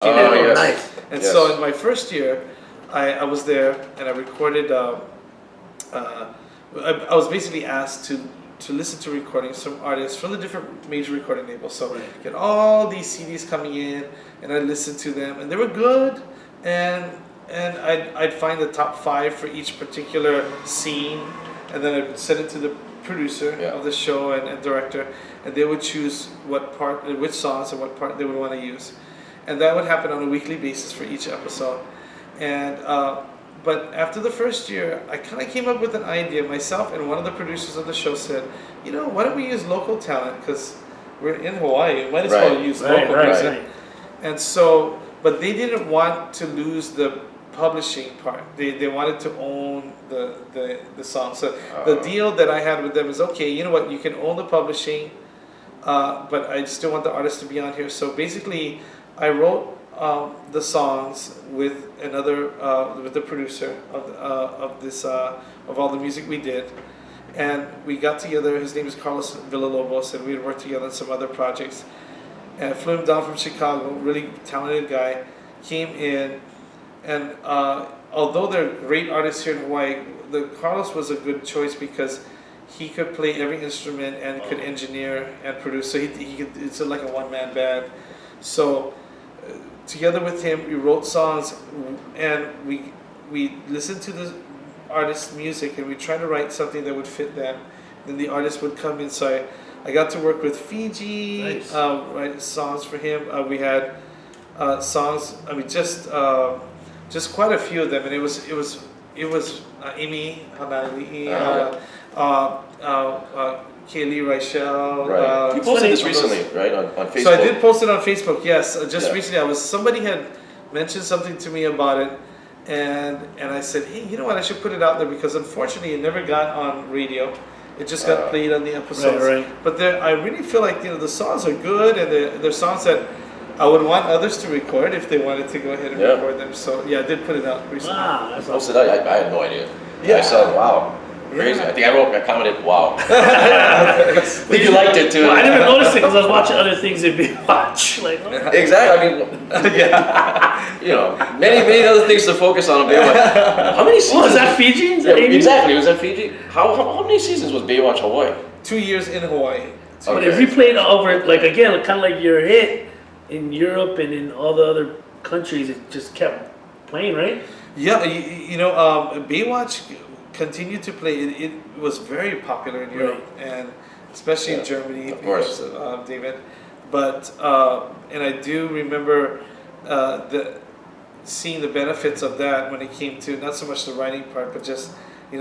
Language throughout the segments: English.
Yes. Nice. And Yes. so in my first year, I was there and I recorded. I was basically asked to listen to recordings from artists from the different major recording labels. So get all these CDs coming in, and I listened to them, and they were good. And I'd find the top 5 for each particular scene, and then I'd send it to the producer of the show and director, and they would choose which songs and what part they would want to use. And that would happen on a weekly basis for each episode. And but after the first year, I kind of came up with an idea. Myself and one of the producers of the show said, why don't we use local talent? Because we're in Hawaii, we might as well use local music. And so, but they didn't want to lose the publishing part. They wanted to own the song. So the deal that I had with them is, okay, you know what, you can own the publishing, but I still want the artist to be on here. So basically, I wrote the songs with with the producer of all the music we did, and we got together. His name is Carlos Villalobos, and we had worked together on some other projects. And I flew him down from Chicago, really talented guy, came in, and although they're great artists here in Hawaii, Carlos was a good choice because he could play every instrument and could engineer and produce. So he could, it's like a one-man band. So together with him, we wrote songs, and we listened to the artist's music, and we tried to write something that would fit them. Then the artist would come in. So I got to work with Fiji, write songs for him. We had songs. I mean, just quite a few of them, and it was Amy Hanali, Kaylee Rachel. Right. You posted this recently, right, on Facebook? So I did post it on Facebook. Yes, just recently. Somebody had mentioned something to me about it, and I said, hey, you know what? I should put it out there because unfortunately it never got on radio. It just got played on the episodes. Right. But I really feel like the songs are good, and they're songs that I would want others to record if they wanted to go ahead and record them. So yeah, I did put it out recently. Wow, that's Posted that. I had no idea. Yeah. I said, wow. Crazy. I think I commented, wow. I think you liked it too. Well, I never noticed it because I was watching other things in Baywatch. Like, Exactly. I mean, many other things to focus on Baywatch. How many seasons? was that Fiji? Is that Amy? Exactly. Was that Fiji? How many seasons was Baywatch Hawaii? 2 years in Hawaii. But if you played over, like again, kind of like your hit in Europe and in all the other countries, it just kept playing, right? Yeah, Baywatch continued to play. It was very popular in Europe, and especially in Germany, of course, because of David. But and I do remember seeing the benefits of that when it came to not so much the writing part, but just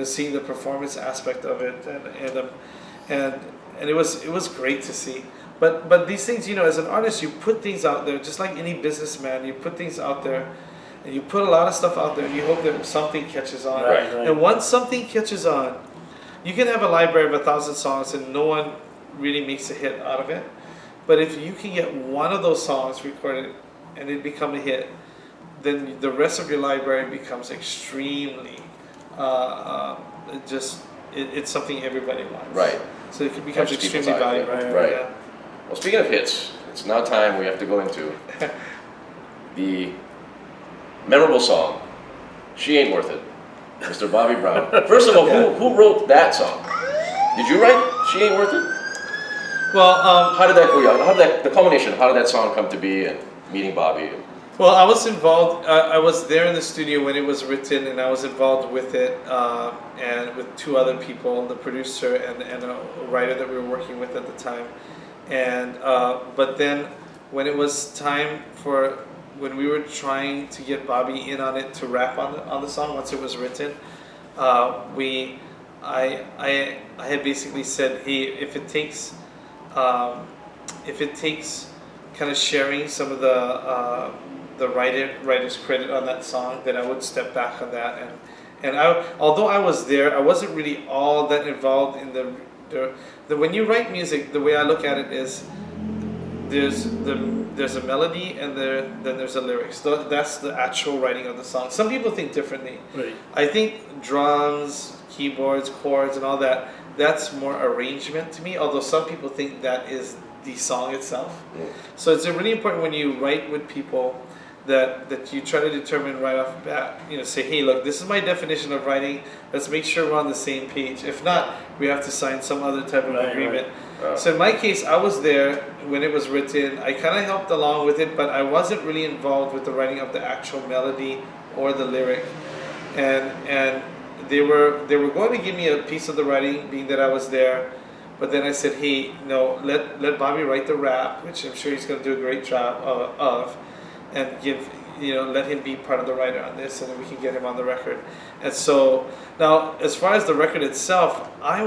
seeing the performance aspect of it, and it was great to see. But these things, as an artist, you put things out there, just like any businessman, you put things out there. And you put a lot of stuff out there, and you hope that something catches on. Right. And once something catches on, you can have a library of 1,000 songs, and no one really makes a hit out of it. But if you can get one of those songs recorded, and it become a hit, then the rest of your library becomes extremely. It's something everybody wants. Right. So it becomes extremely valuable. Right. Yeah. Well, speaking of hits, it's now time we have to go into the memorable song, She Ain't Worth It, Mr. Bobby Brown. First of all, who wrote that song? Did you write She Ain't Worth It? Well, how did that go? The culmination, how did that song come to be, and meeting Bobby? Well, I was involved, I was there in the studio when it was written, and I was involved with it, and with 2 other people, the producer and a writer that we were working with at the time. And but then when it was time when we were trying to get Bobby in on it to rap on the song once it was written, I had basically said, hey, if it takes kind of sharing some of the writer's credit on that song, then I would step back on that. And although I was there, I wasn't really all that involved in the when you write music, the way I look at it is, there's a melody, and then there's a lyrics. That's the actual writing of the song. Some people think differently. Right. I think drums, keyboards, chords, and all that, that's more arrangement to me, although some people think that is the song itself. So it's really important when you write with people that you try to determine right off the bat. Say, hey, look, this is my definition of writing. Let's make sure we're on the same page. If not, we have to sign some other type of agreement. So in my case, I was there when it was written. I kind of helped along with it, but I wasn't really involved with the writing of the actual melody or the lyric. And they were going to give me a piece of the writing, being that I was there. But then I said, hey, no, let Bobby write the rap, which I'm sure he's going to do a great job of, and let him be part of the writer on this, and then we can get him on the record. And so now, as far as the record itself, I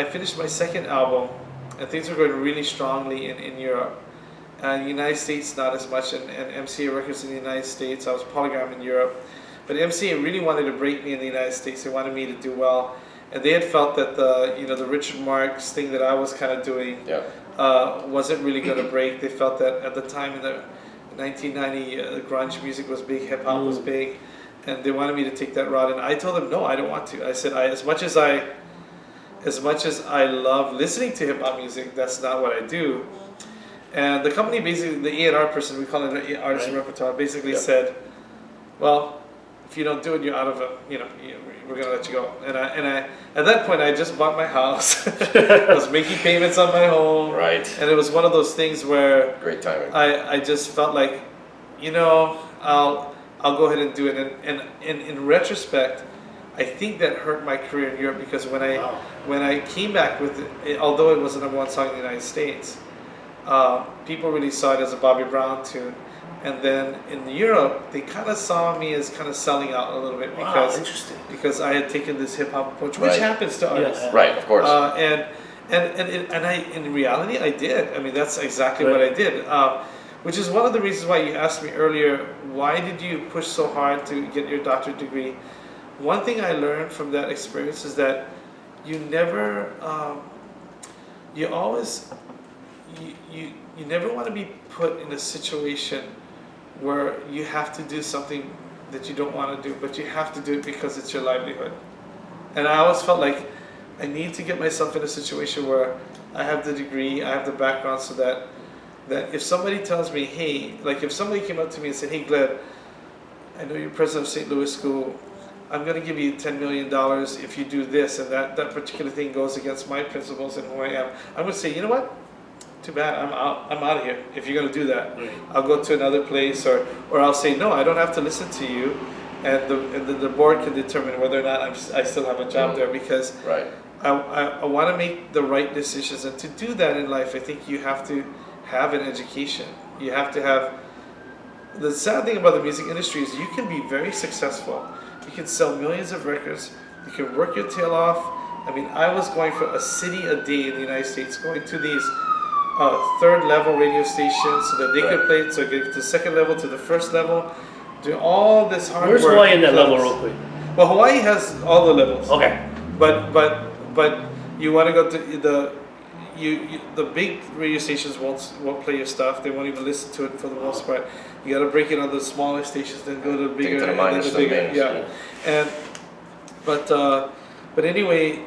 finished my second album, and things were going really strongly in Europe. And the United States, not as much, and MCA Records in the United States. I was Polygram in Europe. But MCA really wanted to break me in the United States. They wanted me to do well. And they had felt that the Richard Marx thing that I was kind of doing wasn't really going to break. They felt that at the time in the 1990, grunge music was big, hip hop was big, and they wanted me to take that route. And I told them, no, I don't want to. I said, as much as I love listening to hip hop music, that's not what I do. And the company, basically, the A&R person, we call it an artist and repertoire, basically said, well, if you don't do it, you're out of it. We're gonna let you go. And I at that point, I just bought my house. I was making payments on my home. Right. And it was one of those things where great timing. I just felt like, I'll go ahead and do it. And in retrospect, I think that hurt my career in Europe, because when I came back with it, although it was the #1 song in the United States, people really saw it as a Bobby Brown tune. And then in Europe, they kind of saw me as kind of selling out a little bit, because I had taken this hip hop approach, which happens to artists. Yeah. Right, of course. And I, in reality, I did. I mean, that's exactly what I did. Which is one of the reasons why you asked me earlier, why did you push so hard to get your doctorate degree? One thing I learned from that experience is that you never, you never want to be put in a situation where you have to do something that you don't want to do, but you have to do it because it's your livelihood. And I always felt like I need to get myself in a situation where I have the degree, I have the background, so that if somebody tells me, hey, like if somebody came up to me and said, hey Glenn, I know you're president of St. Louis School, I'm going to give you $10 million if you do this, and that particular thing goes against my principles and who I am, I'm going to say, you know what? Too bad, I'm out of here. If you're going to do that, I'll go to another place, or I'll say, no, I don't have to listen to you, and the board can determine whether or not I still have a job there, because I want to make the right decisions. And to do that in life, I think you have to have an education. You have to have, the sad thing about the music industry is you can be very successful. You can sell millions of records, you can work your tail off. I mean, I was going for a city a day in the United States, going to these third level radio stations so that they could play it, so get to the second level, to the first level, doing all this hard work. Where's Hawaii in that level, real quick? Well, Hawaii has all the levels. Okay. But you want to go to the big radio stations won't play your stuff. They won't even listen to it for the most part. You got to break it on the smaller stations, then go to the bigger, and then the bigger. Yeah. And but anyway,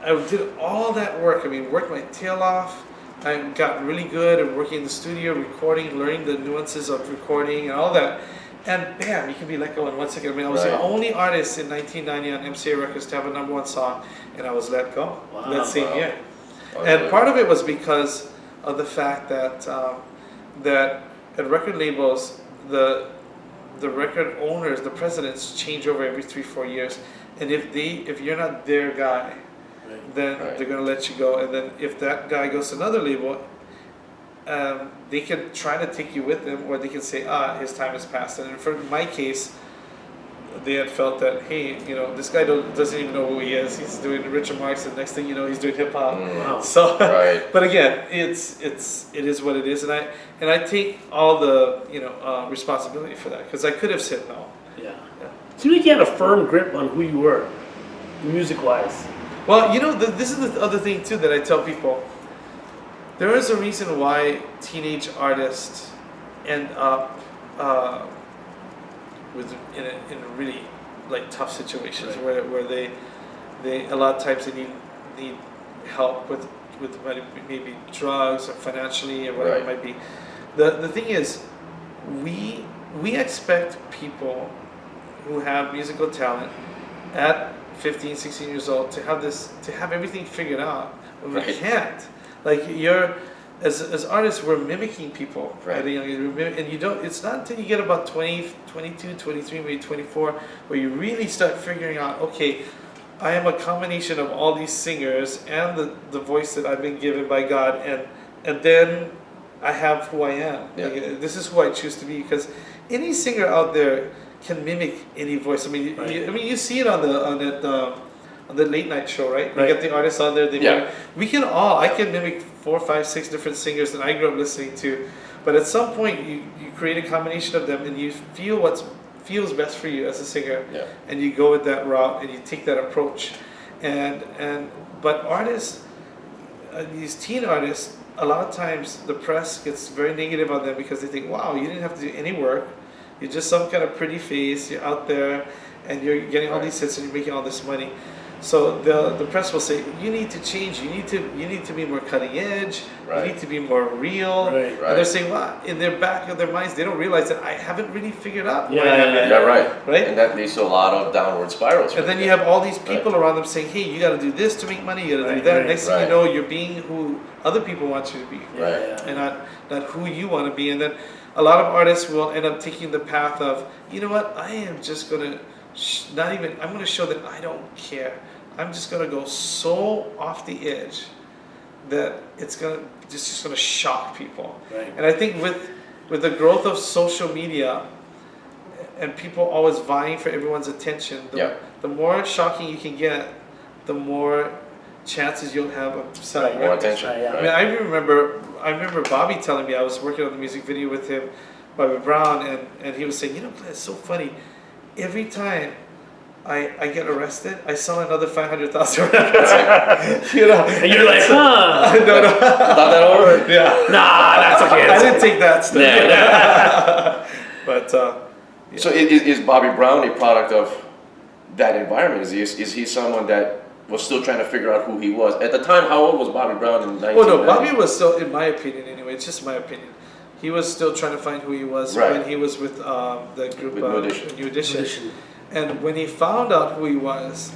I did all that work. I mean, worked my tail off. I got really good at working in the studio, recording, learning the nuances of recording and all that. And bam, you can be let go in 1 second. I mean, I was the only artist in 1990 on MCA Records to have a #1 song, and I was let go that same year. And part of it was because of the fact that at record labels, the record owners, the presidents, change over every 3-4 years. And if you're not their guy, then they're going to let you go. And then if that guy goes to another label, they can try to take you with them, or they can say, his time has passed. And for my case, they had felt that, hey, this guy doesn't even know who he is. He's doing Richard Marx, and next thing you know, he's doing hip hop. Wow. So, but again, it is what it is, and I take all the responsibility for that, because I could have said no. Yeah. Seems like you had a firm grip on who you were, music-wise. Well, this is the other thing too that I tell people. There is a reason why teenage artists end up in really like tough situations where they a lot of times they need help with maybe drugs or financially or whatever it might be. The thing is, we expect people who have musical talent at 15, 16 years old to have everything figured out. But we Right. can't. Like as artists, we're mimicking people Right. at a young age. And you don't. It's not until you get about 20, 22, 23, maybe 24, where you really start figuring out. Okay, I am a combination of all these singers and the voice that I've been given by God, and then I have who I am. Yeah. Like, this is who I choose to be, because any singer out there can mimic any voice. I mean, Right. you see it on the late night show, right? Right. You get the artists on there. They Yeah. mimic. We can all. I can mimic 4, 5, 6 different singers that I grew up listening to, but at some point you create a combination of them, and you feel what feels best for you as a singer, Yeah. and you go with that route and you take that approach, but artists, these teen artists, a lot of times the press gets very negative on them because they think, wow, you didn't have to do any work, you're just some kind of pretty face, you're out there and you're getting all Right. these hits and you're making all this money. So the press will say, you need to change, you need to be more cutting edge, Right. you need to be more real. Right. And Right. they're saying, well, in their back of their minds, they don't realize that I haven't really figured out who I Yeah, am yet. Yeah, right. Right? And that leads to a lot of downward spirals. And then you have all these people around them saying, hey, you got to do this to make money, you got to do Right, that. right, Next thing right. you know, you're being who other people want you to be, Right. and not who you want to be. And then a lot of artists will end up taking the path of, you know what, I am just going to I'm going to show that I don't care. I'm just going to go so off the edge that it's just going to shock people. Right. And I think with the growth of social media and people always vying for everyone's attention, Yeah. the more shocking you can get, the more chances you'll have of selling More records. attention. Right, yeah. I mean, I remember Bobby telling me, I was working on the music video with him, Bobby Brown, and he was saying, you know, Glenn, it's so funny. Every time I get arrested, I sell another 500,000 records. You know, And you're like, huh? no, no, Thought that over? yeah. Nah, that's okay. I That's didn't take that step. Yeah. But So is Bobby Brown a product of that environment? Is he someone that was still trying to figure out who he was? At the time, how old was Bobby Brown in 1990? well, no, Bobby was still, in my opinion anyway, it's just my opinion, he was still trying to find who he was Right. when he was with the group With New Edition. New Edition. Edition. And when he found out who he was,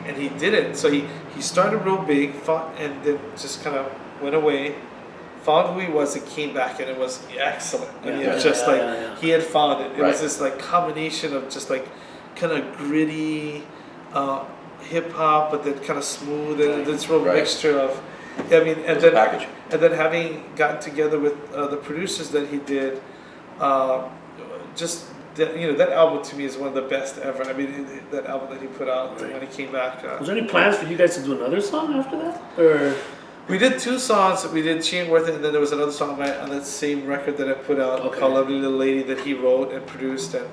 and he did it, so he started real big, fought, and then just kind of went away, found who he was, and came back, and it was excellent. I mean, it was Yeah, just yeah, like yeah. he had found it. It Right. was this like combination of just like kind of gritty hip hop, but then kind of smooth, and this real Right. mixture of. I mean, and It's a then package. and then having gotten together with the producers that he did, just that album to me is one of the best ever. I mean, that album that he put out Right. when he came back. Was there any plans for you guys to do another song after that? Or We did 2 songs. We did She Ain't Worth It, and then there was another song on that same record that I put out Okay. called Lovely Little Lady that he wrote and produced, and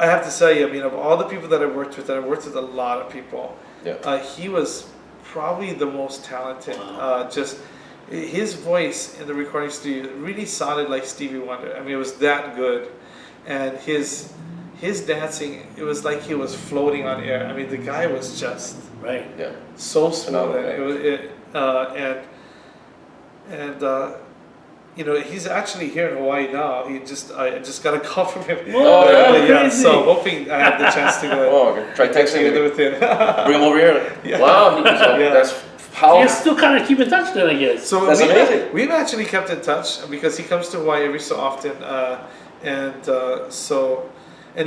I have to tell you, I mean, of all the people that I worked with, and I worked with a lot of people, Yeah. he was probably the most talented. Wow. Just his voice in the recording studio really sounded like Stevie Wonder. I mean, it was that good, and his dancing, it was like he was floating on air. I mean, the guy was just right? Yeah. so smooth, Phenomenal, and he's actually here in Hawaii now. I just got a call from him. Whoa, Yeah, crazy. so hoping I have the chance to go Oh, okay. Try texting together him. with him. Bring him over here. Yeah. Wow. Yeah. That's how. You guys still kind of keep in touch then, I guess. So That's amazing. we've actually kept in touch because he comes to Hawaii every so often, and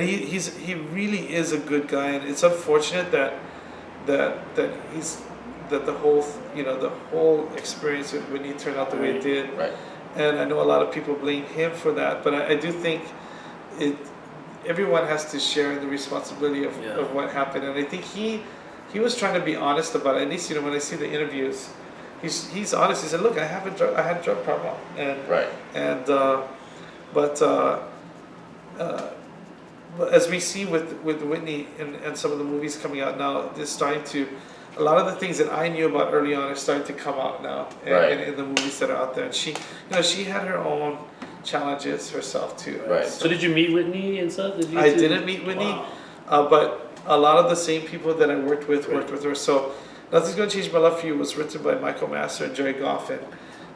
he really is a good guy, and it's unfortunate that the whole experience with Whitney turned out the way it did. Right. And I know a lot of people blame him for that, but I do think everyone has to share in the responsibility of what happened, and I think he was trying to be honest about it. At least when I see the interviews, he's honest. He said, "Look, I had a drug problem," Right. but as we see with Whitney and some of the movies coming out now, they're starting to. A lot of the things that I knew about early on are starting to come out now in the movies that are out there. And she had her own challenges herself too. Right. So did you meet Whitney and stuff? Did you I two- didn't meet Whitney, Wow. but a lot of the same people that I worked with her. So Nothing's Gonna Change My Love for You was written by Michael Masser and Jerry Goffin.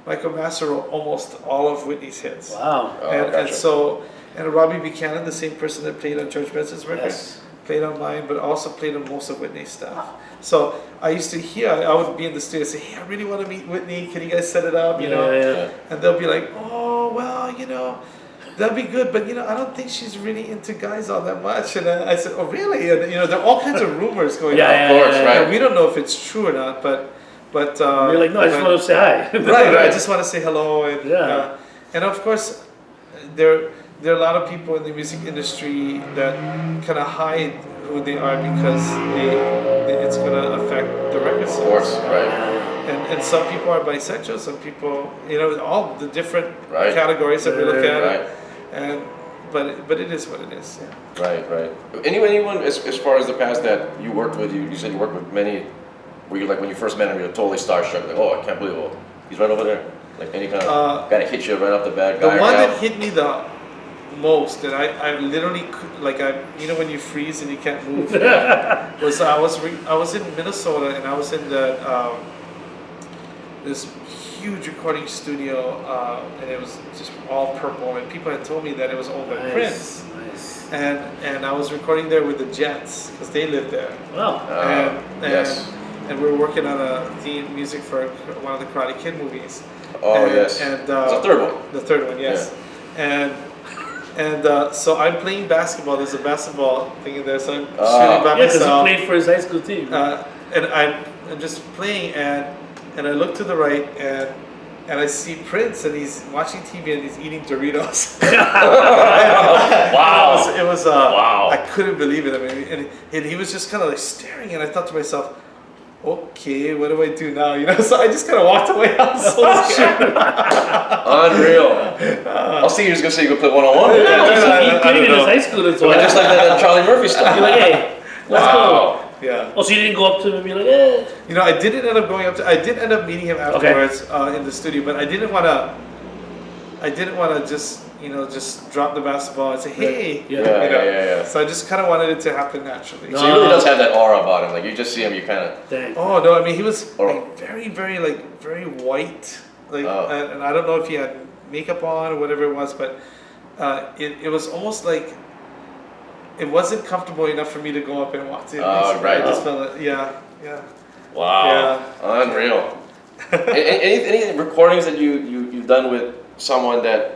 Michael Masser wrote almost all of Whitney's hits. Wow. Oh, and gotcha. so, and Robbie Buchanan, the same person that played on George Benson's record, Yes. played on mine, but also played on most of Whitney's stuff. So I used to hear, I would be in the studio and say, hey, I really want to meet Whitney. Can you guys set it up? You know? Yeah. And they'll be like, oh, well, that'd be good, but I don't think she's really into guys all that much. And I said, oh, really? And there are all kinds of rumors going on. Of course, right. And we don't know if it's true or not, but You're like, no, I just want to say hi. right. I just want to say hello, and Yeah. and of course, there are a lot of people in the music industry that kind of hide who they are because it's going to affect the record Of sales. course, right. And some people are bisexual, some people, all the different Right. categories that we look at, Right. and but it is what it is. Yeah. Right. Anyone as far as the past that you worked with, you said you worked with many, where you like when you first met him, you're totally starstruck, like, oh, I can't believe it, he's right over there. Like any kind of guy that hit you right off the bat. The guy or one gal. that hit me the most, and I literally when you freeze and you can't move, was I was in Minnesota, and I was in this huge recording studio, and it was just all purple, and people had told me that it was owned by Prince, Nice. and I was recording there with the Jets because they lived there, Wow. Yes. and we were working on a theme music for one of the Karate Kid movies. Oh, and, yes. And It's the third one. The third one, yes. And so I'm playing basketball. There's a basketball thing in there, so I'm shooting by Yeah, because he myself. played for his high school team. And I'm just playing, and I look to the right, and I see Prince, and he's watching TV, and he's eating Doritos. Wow. It was Wow. I couldn't believe it. I mean, and he was just kind of like staring, and I thought to myself, okay, what do I do now? So I just kind of walked away. I was so scared. Unreal. I was thinking you were just gonna say you could play one-on-one. Yeah, I he played in don't his know. high school, that's why. Just like that Charlie Murphy stuff. You're like, hey, let's go. Yeah. Oh, so you didn't go up to him and be like, eh. I didn't end up going up to. I did end up meeting him afterwards in the studio, but I didn't want to just just drop the basketball and say, hey. Yeah. Yeah. So I just kind of wanted it to happen naturally. No. So he really does have that aura about him. Like you just see him, you kind of. Dang. Oh no! I mean, he was Oh. like very, very very white, Oh. and I don't know if he had makeup on or whatever it was, but it was almost like it wasn't comfortable enough for me to go up and walk to him. Oh, right. I just felt it. Yeah. Wow. Unreal. Any recordings that you've done with someone that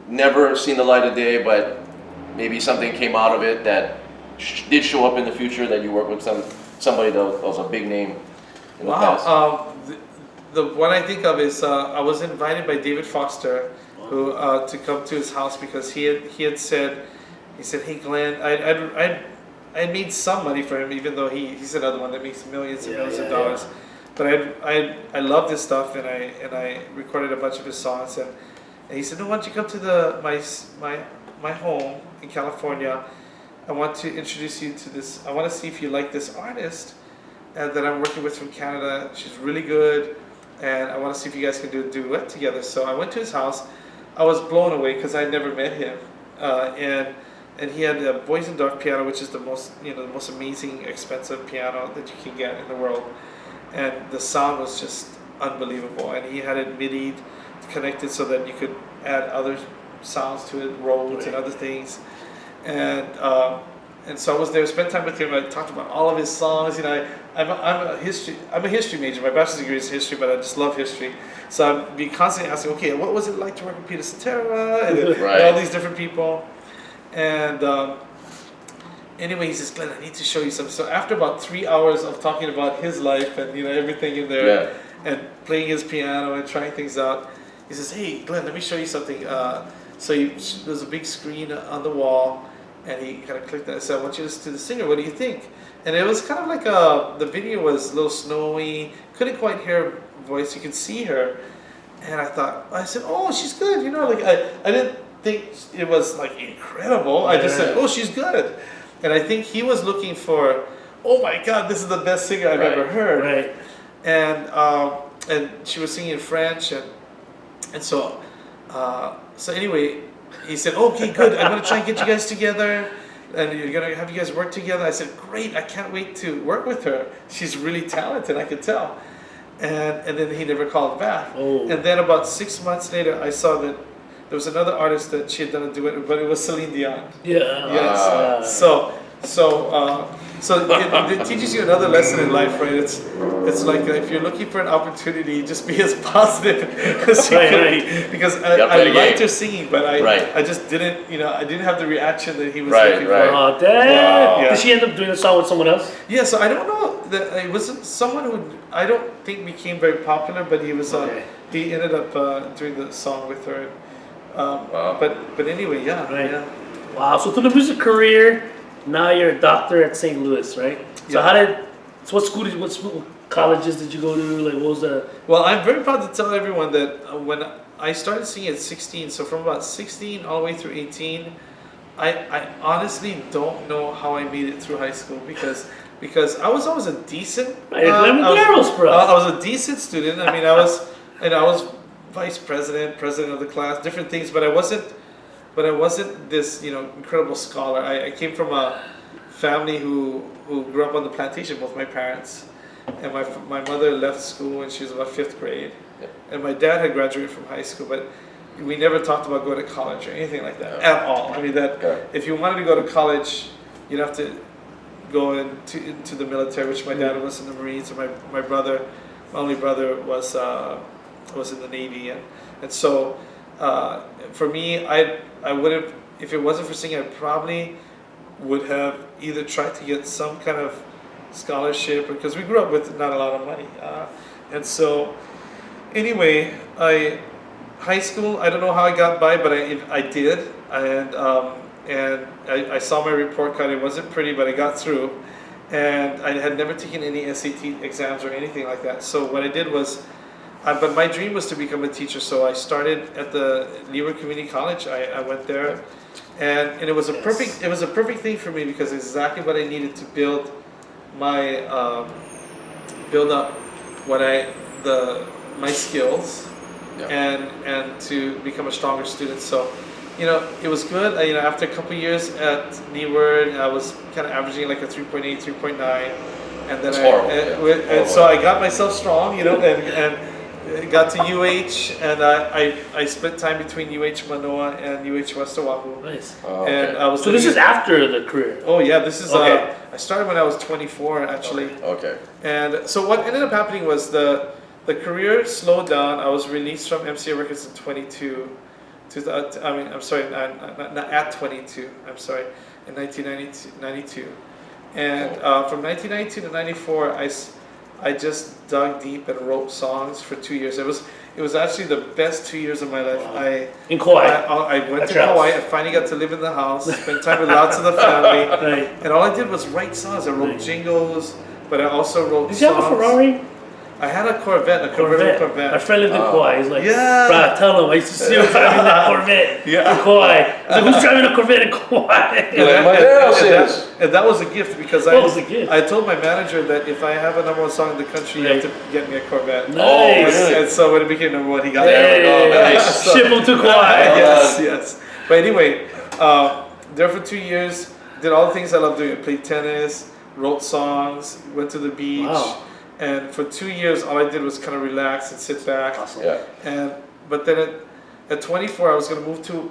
never seen the light of day, but maybe something came out of it that did show up in the future that you worked with somebody that was a big name in the past? Wow. The one I think of is I was invited by David Foster, who to come to his house because he had said, hey Glenn, I made some money for him, even though he's another one that makes millions and millions of dollars. But I love this stuff, and I recorded a bunch of his songs, and he said, no, why don't you come to my home in California? I want to introduce you to this. I want to see if you like this artist that I'm working with from Canada. She's really good, and I want to see if you guys can do a duet together. So I went to his house. I was blown away because I never met him, and he had a Boys and Dark piano, which is the most amazing, expensive piano that you can get in the world, and the sound was just unbelievable. And he had it MIDI connected so that you could add other sounds to it, Rhodes and other things, and so I was there, spent time with him. I talked about all of his songs. I'm a history major. My bachelor's degree is history, but I just love history. So I'd be constantly asking, okay, what was it like to work with Peter Cetera and all these different people? And anyway, he says, Glenn, I need to show you something. So after about 3 hours of talking about his life and everything in there, and playing his piano and trying things out, he says, hey, Glenn, let me show you something. So there's a big screen on the wall, and he kind of clicked that. I said, I want you to listen to the singer. What do you think? And it was kind of like the video was a little snowy. Couldn't quite hear her voice. You could see her. And I said, oh, she's good. I didn't think it was like incredible. I just said, oh, she's good. And I think he was looking for, oh my God, this is the best singer I've ever heard. Right. And she was singing in French, and so anyway, he said, okay, good, I'm going to try and get you guys together, and you're going to have you guys work together. I said, great, I can't wait to work with her. She's really talented, I could tell. and then he never called back. Oh. And then about 6 months later, I saw that there was another artist that she had done a duet, but it was Celine Dion. Yeah. Yes. So it teaches you another lesson in life, right? It's like if you're looking for an opportunity, just be as positive as you can be. Because I liked her singing, but I just didn't, I didn't have the reaction that he was looking for. Oh, damn. Wow. Did she end up doing a song with someone else? Yeah, so I don't know that it wasn't someone who I don't think became very popular, but he was he ended up doing the song with her. But anyway, yeah. Right. Yeah. Wow. So through the music career, now you're a doctor at St. Louis, right? So Yeah. what colleges did you go to? Like, what was the? Well, I'm very proud to tell everyone that when I started singing at 16, so from about 16 all the way through 18, I honestly don't know how I made it through high school because I was always a decent. Medeiros, bro. I was a decent student. I mean, I was vice president, president of the class, different things, but I wasn't this incredible scholar. I came from a family who grew up on the plantation, both my parents, and my mother left school when she was about 5th grade, and my dad had graduated from high school, but we never talked about going to college or anything like that at all. I mean, if you wanted to go to college, you'd have to go into the military, which my dad was in the Marines, and my only brother was in the Navy, and so for me, I would have, if it wasn't for singing, I probably would have either tried to get some kind of scholarship, because we grew up with not a lot of money, and so anyway, high school, I don't know how I got by, but I did, and I saw my report card. It wasn't pretty, but I got through, and I had never taken any SAT exams or anything like that. So what I did was, but my dream was to become a teacher, so I started at the Leeward Community College. I went there, and it was a perfect thing for me, because it's exactly what I needed to build up my skills, and to become a stronger student. So it was good. After a couple years at Leeward, I was kind of averaging like a 3.8, 3.9, and then so I got myself strong, and got to UH, and I spent time between UH Manoa and UH West Oahu. Nice. And I was. So this is after the career. Oh yeah, this is. Okay. I started when I was 24, actually. Okay. And so what ended up happening was the career slowed down. I was released from MCA Records in 22. I'm sorry, not at 22. I'm sorry, in 1992. And from 1992 to 94, I just dug deep and wrote songs for 2 years. It was actually the best 2 years of my life. Wow. In Kauai. I went to Kauai. I finally got to live in the house, spend time with lots of the family, Right. and all I did was write songs. I wrote jingles, but I also wrote Did you have a Ferrari? I had a Corvette, a convertible Corvette. My friend lived in Kauai. He's like, Yeah. bro, tell him I used to see him driving that Corvette in Kauai. He's like, who's driving a Corvette in Kauai? And that was a gift, because What was the gift? I told my manager that if I have a number one song in the country, you have to get me a Corvette. Nice. And so when it became number one, he got Hey, it. nice. Ship him to Kauai. Yes. But anyway, there for 2 years, did all the things I love doing. I played tennis, wrote songs, went to the beach. Wow. And for 2 years, all I did was kind of relax and sit back. Awesome. But then at 24, I was going to move to